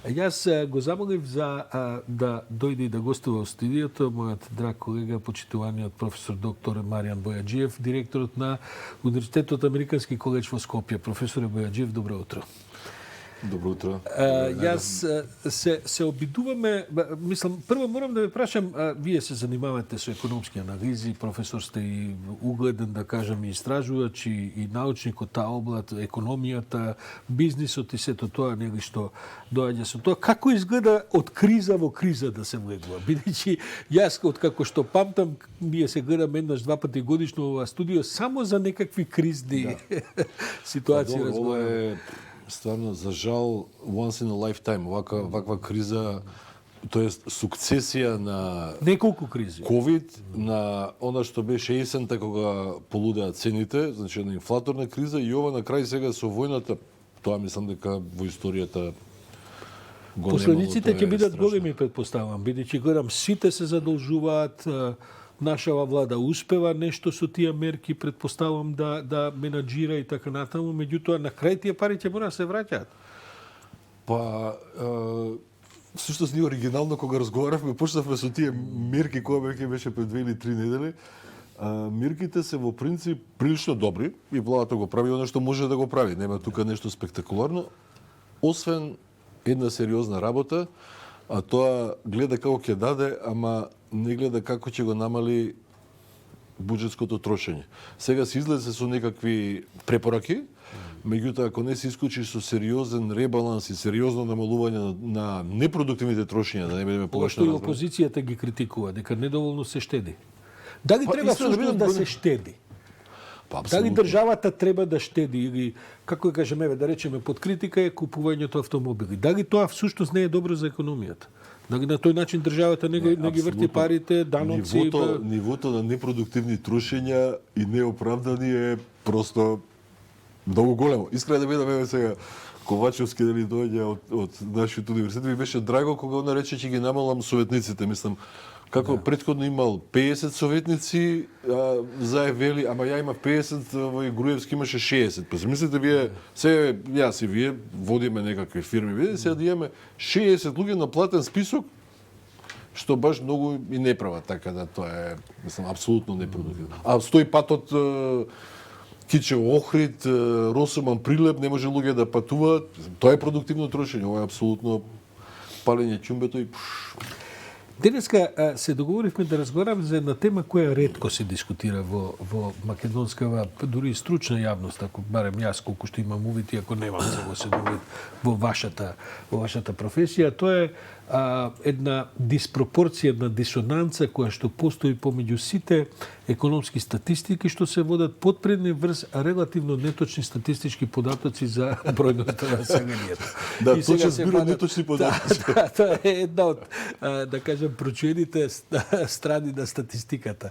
Јас го замолив за да дојде и да гостува во студиото мојот драг колега, почитуваниот професор доктор Маријан Бојаджиев, директорот на Универзитетот Американски колеж во Скопје. Професоре Бојаджиев, добро утро. Добро утро. Јас се обидуваме, мислам, прво морам да ве прашам, вие се занимавате со економски анализи, професор сте и угледен, да кажем, и истражувач и научник од таа област, економијата, бизнисот и сето тоа, нели што доаѓа со тоа. Како изгледа од криза во криза да се влегува? Бидејќи јас, откако што памтам, ние се гледаме еднаш два пати годишно во ова студио само за некакви кризни ситуации разговараме. Стварно, за жал, once in a lifetime, ваква криза, тоест сукцесија на неколку кризи. COVID, на она што беше есента кога полудеа цените, значи една инфлаторна криза и ова на крај сега со војната, тоа мислам дека во историјата го последиците ќе бидат страшно. големи, предпоставам, бидејќи гледам сите се задолжуваат, нашава влада успева нешто со тие мерки, предпоставам да менаџира и така натаму, меѓутоа на крај тие пари ќе мора да се враќаат. Па, всушност ние оригинално кога разговаравме, почнавме со тие мерки кога веќе беше пред 2 или 3 недели. Мерките се во принцип прилично добри и владата го прави она што може да го прави. Нема тука нешто спектакуларно, освен една сериозна работа, а тоа гледа како ќе даде, ама не гледа како ќе го намали буџетското трошење. Сега се излезе со некакви препораки, меѓутоа ако не се исклучи со сериозен ребаланс и сериозно намалување на непродуктивните трошења, да не бидеме погрешно Што и опозицијата ги критикува, дека недоволно се штеди. Дали треба всушност да се штеди? Дали државата треба да штеди или, како да кажеме, да речеме, под критика е купувањето автомобили. Дали тоа всушност не е добро за економијата? Дали на тој начин државата не ги врти парите, даноци... Нивото на непродуктивни трошења и неоправдани е просто многу големо. Искрено да бидеме сега Ковачевски дали доаѓа од нашиот универзитет, ми беше драго кога он рече ќе ги намалам советниците, мислам. Како претходно имал 50 советници, заевели, ама ја имав 50, во Груевски имаше 60. Па мислите вие, сега јас и вие водиме некакви фирми, видите сега да имаме 60 луѓе на платен список, што баш многу и не прават, така да тоа е, мислам, апсолутно непродуктивно. А стои патот Кичево Охрид, Росоман Прилеп, не може луѓе да патуваат, тоа е продуктивно трошење, ова е апсолутно палење чумбето и Денеска се договоривме да разговараме за една тема која ретко се дискутира во македонскава, дури и стручна јавност, ако барем јас колку што имам увид и ако немам целосен увид во вашата професија, тоа е една диспропорција, една дисонанца која што постои помеѓу сите економски статистики што се водат подпредни врз релативно неточни статистички податоци за бројност на населението. Да, точно збирам неточни податоци. Тоа е една од, да кажем, прочуените страни на статистиката.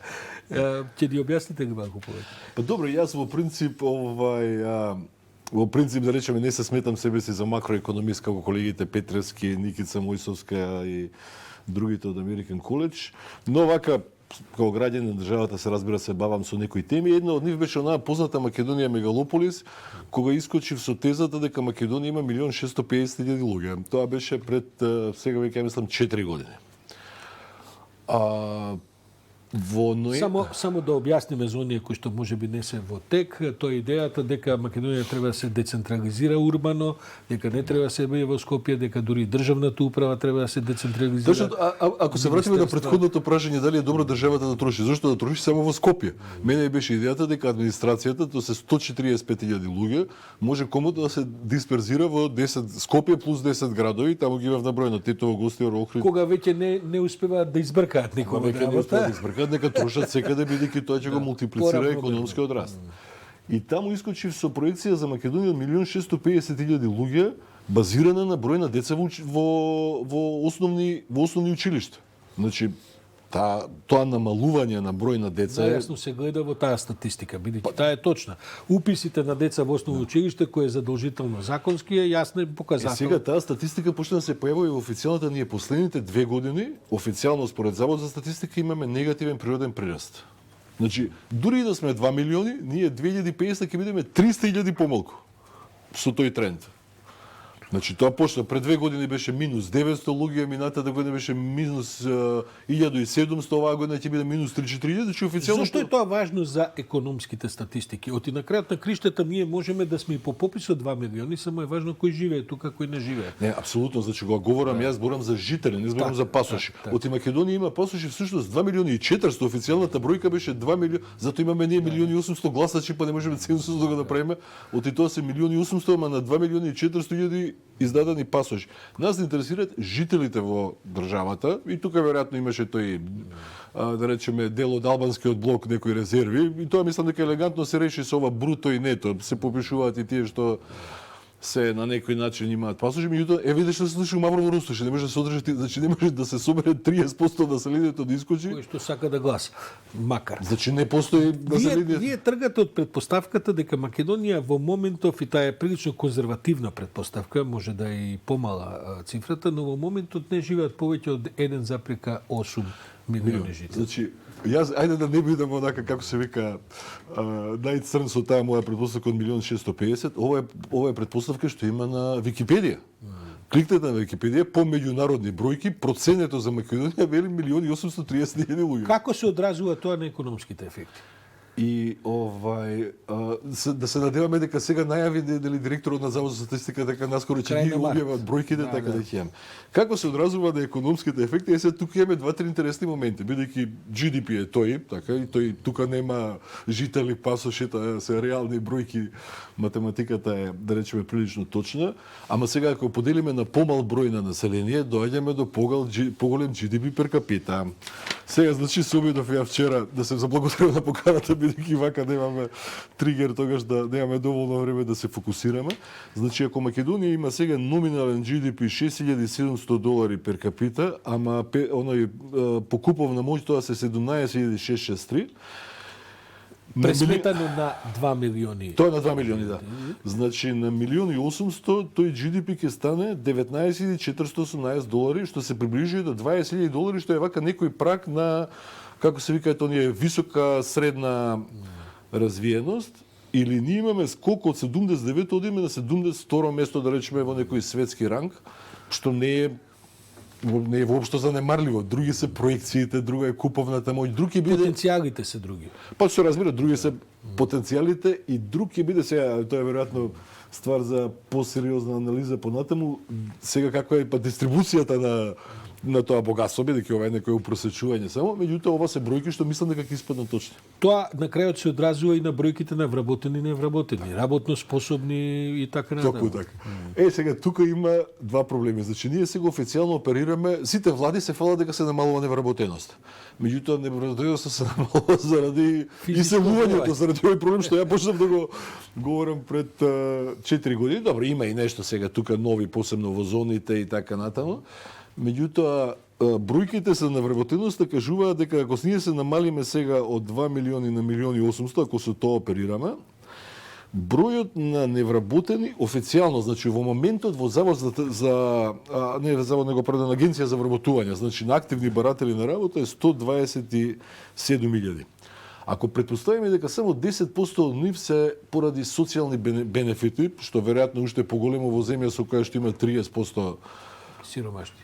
Ќе ни објасните ли малку повеќе? Па добро, јас во принцип да речеме не се сметам себе си за макроекономист како колегите Петревски, Никица Мојсовска и другите од Американ коледж, но вака како граѓанин на државата се разбира се бавам со некои теми. Една од нив беше онаа позната Македонија мегалополис, кога искочив со тезата дека Македонија има 1.650.000 луѓе. Тоа беше пред сега веќе мислам 4 години. Само да објасниме за оние кои што можеби не се во тек, тоа е идејата дека Македонија треба да се децентрализира урбано, дека не треба да се бие во Скопје, дека дури државната управа треба да се децентрализира. Точно, ако се вратиме на претходното прашање дали е добро државата да троши, зошто да троши само во Скопје? Мене беше идејата дека администрацијата, тоа се 145.000 луѓе, може комотно да се дисперзира во 10 Скопје плюс 10 градови, таму ги имав набројано Тетово, Гостивар, Охрид. Кога веќе не успеваат да избркаат никога работа, нека трошат секаде, бидејќи тоа ќе го мултиплицира економскиот раст. И таму искочив со проекција за Македонија 1.650.000 луѓе, базирана на број на деца во основни училишта. Значи, тоа намалување на број на деца е... Јасно се гледа во таа статистика, бидејќи таа е точна. Уписите на деца во основно училиште, кој е задолжително законски, е јасен показател. Сега таа статистика почна да се појавува и во официјалната, ние последните 2 години, официјално според Завод за статистика, имаме негативен природен прираст. Значи, дури и да сме 2 милиони, ние 2050 ќе бидеме 300.000 помалку со тој тренд. Значи тоа почна пред 2 години беше минус 900 луѓе, минатата година беше минус 1700, оваа година ќе биде минус 3-4, значи официјално. Зошто е тоа важно за економските статистики? Оти на крајот на криштата ние можеме да сме и по попис од 2 милиони, само е важно кој живее тука, кој не живее. Не, апсолутно, значи кога говорам јас зборам за жители, не зборам за пасоши. Оти Македонија има пасоши всушност 2 милиони и 400, официјалната бројка беше 2 милиони, затоа имаме ние милиони и 800 гласачи, па не можеме цензус да го направиме. Оти тоа се милиони и 800, ама на 2 милиони и 400 илјади издадени пасоши. Нас не интересираат жителите во државата и тука веројатно имаше тој да речеме дел од албанскиот блок некои резерви и тоа мислам дека елегантно се реши со ова бруто и нето, се попишуваат и тие што се на некој начин имаат пасоши, меѓутоа видиш да се слуша Маврово Рустоши, не може да се одржи, значи не може да се собере 30% од населението да искочи. Кој што сака да гласа, макар. Значи не постои население. Вие тргате од предпоставката дека Македонија во моментов, и таа е прилично конзервативна предпоставка, може да е и помала цифрата, но во моментот не живеат повеќе од 1,8 милиони жители. Значи, јас, ајде да не бидам онака, како се вика, најцрн со таа моја предпоставка од 1.650.000, ова е предпоставка што има на Википедија. Кликнете на Википедија, по меѓународни бројки, проценето за Македонија вели 1.830.000 луѓе. Како се одразува тоа на економските ефекти? И да се надеваме дека сега најави дали директорот на Завод за статистика дека наскоро ќе ги објават бројките, така да ќе имаме. Како се одразува на економските ефекти? Сега тука имаме два-три интересни моменти, бидејќи GDP е тој, така и тој тука нема жители, пасоши, тоа се реални бројки, математиката е да речеме прилично точна, ама сега ако поделиме на помал број на население, доаѓаме до поголем GDP per capita. Сега значи се обидов ја вчера да се заблагодарам на поканата, бидејќи вака немаме тригер тогаш да немаме доволно време да се фокусираме. Значи ако Македонија има сега номинален GDP $6.700 per capita, ама оној по куповна моќ тоа се 17.663. Пресметано на 2 милиони. Тоа на 2 милиони, да. Значи на 1.800.000 тој GDP ќе стане $19.418, што се приближува до $20.000, што е вака некој прак на, како се викаат оние, висока средна развиеност, или ние имаме скок од 79 одиме на 72 место, да речеме, во некој светски ранг, што не е воопшто занемарливо. Други се проекциите, друга е куповната моќ, други биде Потенцијалите се други. Па се разбира, други се потенцијалите и друг ќе биде сега, тоа е веројатно ствар за посериозна анализа понатаму, сега каква е па дистрибуцијата на тоа богатство, бидејќи ова е некој упросечување само, меѓутоа ова се бројки што мислам дека ќе испаднат точни. Тоа на крајот се одразува и на бројките на вработени и невработени, работно способни и така натаму. Токму така. Сега тука има два проблеми. Значи ние сега официјално оперираме, сите влади се фалат дека се намалува невработеност. Меѓутоа невработеноста се намалува заради иселувањето, заради овој проблем што ја почнав да го говорам пред 4 години. Добро, има и нешто сега тука нови, посебно во зоните и така натаму. Меѓутоа, бројките се на вработеноста кажуваат дека ако ние се намалиме сега од 2 милиони на 1.800.000, ако со тоа оперираме, бројот на невработени официјално, значи во моментот во Завод не Завод, него преден Агенција за вработување, значи на активни баратели на работа е 127.000. Ако претпоставиме дека само 10% од нив се поради социјални бенефити, што веројатно уште е поголемо во земја со која што има 30% сиромашни.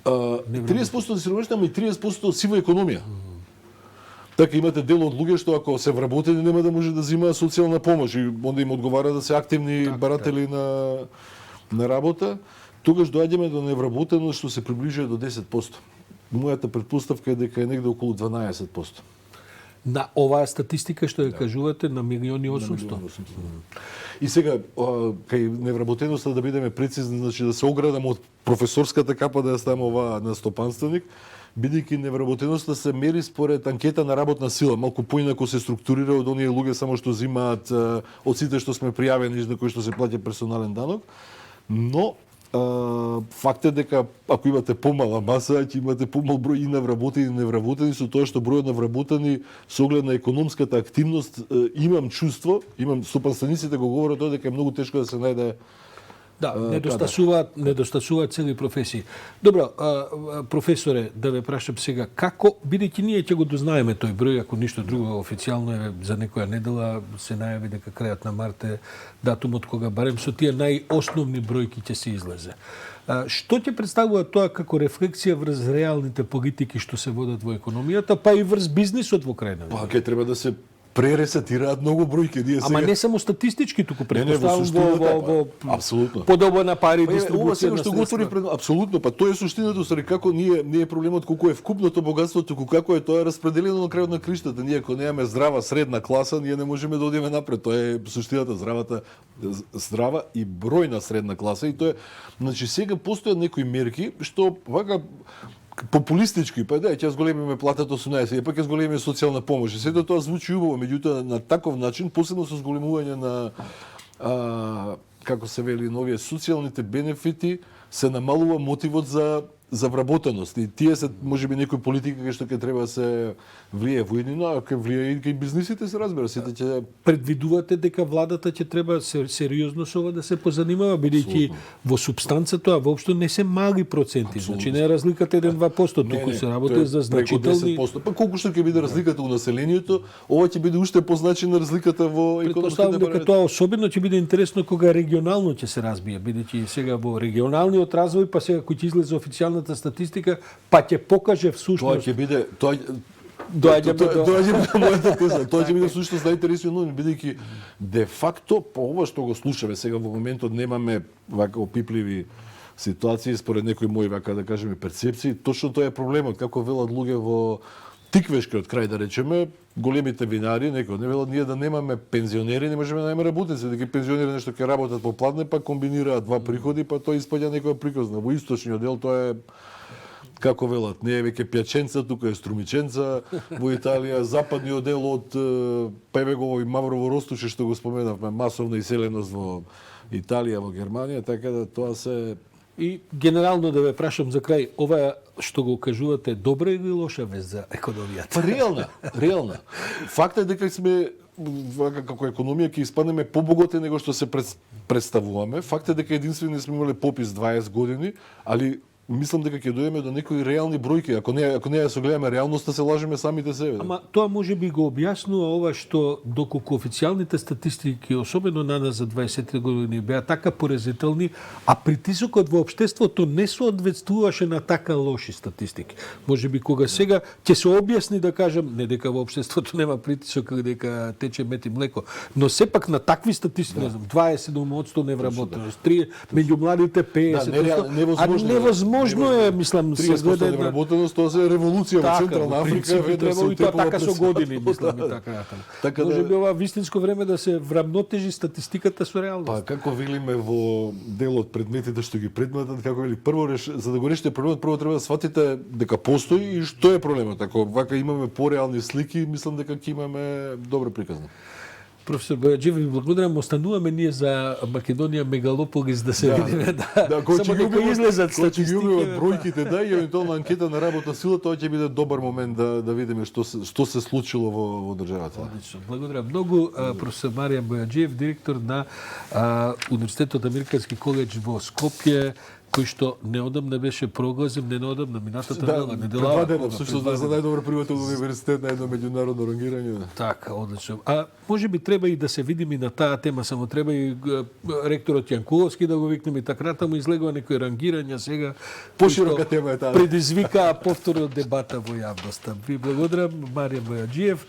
30% од сиромашни, ама и 30% од сива економија. Така имате дел од луѓе што ако се вработени нема да може да земаат социјална помош и онда им одговара да се активни баратели на работа. Тогаш доаѓаме до невработеност што се приближува до 10%. Мојата претпоставка е дека е негде околу 12%. На оваа статистика што ја кажувате на 1.800.000. И сега кај невработеноста да бидеме прецизни, значи да се оградам од професорската капа да ја ставам оваа на стопанственик, бидејќи невработеноста се мери според анкета на работна сила, малку поинако се структурира од оние луѓе само што земаат од сите што сме пријавени на кои што се плаќа персонален данок, но факт е дека ако имате помала маса, ќе имате помал број и на вработени и невработени, со тоа што бројот на вработени со оглед на економската активност имам чувство, стопанствениците го говорат тоа дека е многу тешко да се најде Да, недостасуваат цели професии. Добро, професоре, да ве прашам сега, како, бидејќи ние ќе го дознаеме тој број, ако ништо друго официјално е за некоја недела, се најави дека крајот на март е датумот кога барем со тие најосновни бројки ќе се излезе. Што ќе представува тоа како рефлексија врз реалните политики што се водат во економијата, па и врз бизнисот во крајна? Па ќе треба да се прересетираат многу бројки. Ние сега... Ама не само статистички, туку во претпоставувам во апсолутно. подоба на пари, Ова дистрибуција сега на што го отвори средства. пред апсолутно, па тоа е суштината, устари како не е проблемот колку е вкупното богатство, туку како е тоа распределено на крајот на криштата. Ние ако немаме здрава средна класа, ние не можеме да одиме напред. Тоа е суштината, здрава и бројна средна класа, и тоа е, значи сега постојат некои мерки што вака популистички, па да, ќе зголемиме платата 18, па ќе зголемиме социјална помош. И сето тоа звучи убаво, меѓутоа на таков начин, посебно со зголемување на како се вели, новие социјалните бенефити, се намалува мотивот за вработеност. И тие се можеби некои политики кај што ќе треба да се влие во еднино, а ќе влие и кај бизнисите, се разбира, сите ќе Предвидувате дека владата ќе треба сериозно со ова да се позанимава, бидејќи во супстанца тоа воопшто не се мали проценти. Значи не е разликата 1-2%, туку се работи за значителни. Преку 10%. Па колку што ќе биде разликата во населението, ова ќе биде уште позначена разликата во економските Претпоставувам дека параметри. тоа особено ќе биде интересно кога регионално ќе се разбие, бидејќи сега во регионалниот развој, па сега кој ќе излезе официјалната статистика, па ќе покаже Тоа всушност ќе биде доаѓаме до доаѓаме до мојата теза. Тоа ќе биде всушност најинтересно, бидејќи де факто по ова што го слушаме сега во моментот немаме вака опипливи ситуации според некои мои вака да кажеме перцепции, точно тоа е проблемот, како велат луѓе во Тиквешкиот крај да речеме, големите винари, некои не велат ние да немаме пензионери, не можеме да имаме работници, дека пензионери нешто ќе работат по пладне, па комбинираат два приходи, па тоа испаѓа некоја приказна. Во источниот дел тоа е како велат, не е веќе пјаченца, тука е струмиченца, во Италија, западниот дел од Певегово и Маврово Ростуче, што го споменавме, масовна иселеност во Италија, во Германија, така да тоа се... И генерално да ве прашам за крај, ова што го кажувате добра или лоша вест за економијата? Па реална. Факт е дека сме вака како економија ќе испаднеме побогати него што се представуваме. Факт е дека единствено сме имале попис 20 години, али мислам дека ќе дојдеме до некои реални бројки. Ако не ја согледаме реалноста, се лажеме самите себе. Ама тоа може би го објаснува ова што доколку официјалните статистики, особено на нас за 20 години, беа така поразителни, а притисокот во општеството не соодветствуваше на така лоши статистики. Може би кога сега ќе се објасни да кажам, не дека во општеството нема притисок или дека тече мет и млеко, но сепак на такви статистики, не знам, 27% невработеност, 3 меѓу младите 50%, невозможно е, мислам, се 30% гледа невработеност, тоа се револуција во Централна Африка, треба и тоа така со години, мислам, и така. Така Може да- би ова вистинско време да се врамнотежи статистиката со реалност. Па како велиме во делот предметите што ги предметат, како вели, прво за да го решите проблемот, прво треба да сватите дека постои и што е проблемот. Ако вака имаме пореални слики, мислам дека ќе имаме добра приказна. Професор Бојаджиев, ви благодарам. Остануваме ние за Македонија мегалополис да се видиме. кој Само дека излезат кој ќе ги убиват статистики. бројките, да, и евентуално анкета на работна сила, тоа ќе биде добар момент да видиме што се случило во државата. Одлично. Благодарам многу. Професор Маријан Бојаджиев, директор на Универзитетот Американски коледж во Скопје, кој што неодамна беше прогласен, неодамна минатата недела. Предвадено, всушност за најдобар приватен универзитет на едно меѓународно рангирање. Така, одлично. А може би треба и да се видим и на таа тема, само треба и ректорот Јанкуловски да го викнеме, така му излегува некои рангирања сега. Поширока кои што тема е таа. Предизвика повторно дебата во јавноста. Ви благодарам, Маријан Бојаджиев.